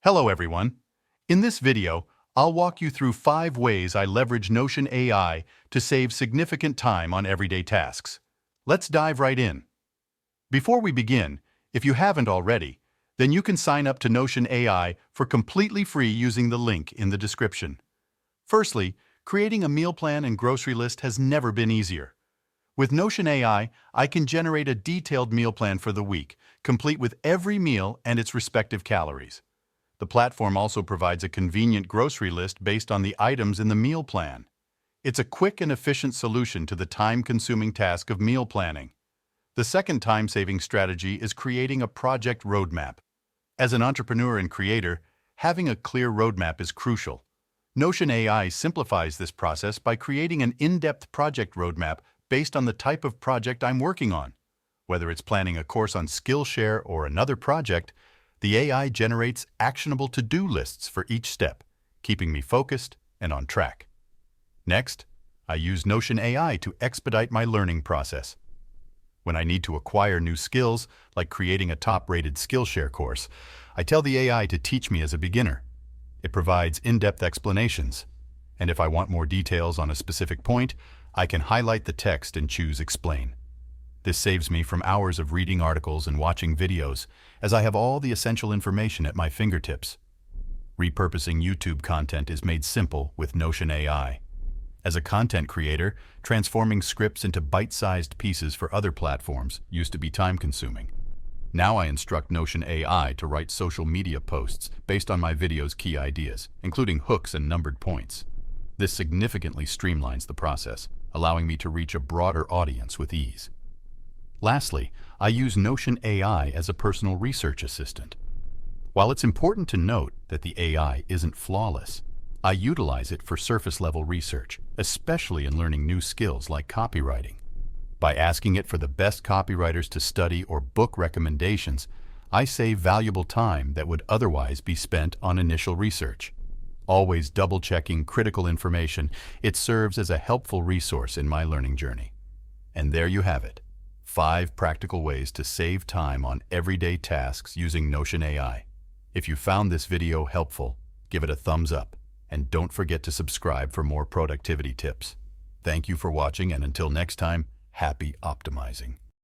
Hello everyone. In this video, I'll walk you through 5 ways I leverage Notion AI to save significant time on everyday tasks. Let's dive right in. Before we begin, if you haven't already, then you can sign up to Notion AI for completely free using the link in the description. Firstly, creating a meal plan and grocery list has never been easier. With Notion AI, I can generate a detailed meal plan for the week, complete with every meal and its respective calories. The platform also provides a convenient grocery list based on the items in the meal plan. It's a quick and efficient solution to the time-consuming task of meal planning. The second time-saving strategy is creating a project roadmap. As an entrepreneur and creator, having a clear roadmap is crucial. Notion AI simplifies this process by creating an in-depth project roadmap based on the type of project I'm working on. Whether it's planning a course on Skillshare or another project, the AI generates actionable to-do lists for each step, keeping me focused and on track. Next, I use Notion AI to expedite my learning process. When I need to acquire new skills, like creating a top-rated Skillshare course, I tell the AI to teach me as a beginner. It provides in-depth explanations, and if I want more details on a specific point, I can highlight the text and choose Explain. This saves me from hours of reading articles and watching videos, as I have all the essential information at my fingertips. Repurposing YouTube content is made simple with Notion AI. As a content creator, transforming scripts into bite-sized pieces for other platforms used to be time-consuming. Now I instruct Notion AI to write social media posts based on my video's key ideas, including hooks and numbered points. This significantly streamlines the process, allowing me to reach a broader audience with ease. Lastly, I use Notion AI as a personal research assistant. While it's important to note that the AI isn't flawless, I utilize it for surface-level research, especially in learning new skills like copywriting. By asking it for the best copywriters to study or book recommendations, I save valuable time that would otherwise be spent on initial research. Always double-checking critical information, it serves as a helpful resource in my learning journey. And there you have it. 5 practical ways to save time on everyday tasks using Notion AI. If you found this video helpful, give it a thumbs up, and don't forget to subscribe for more productivity tips. Thank you for watching, and until next time, happy optimizing.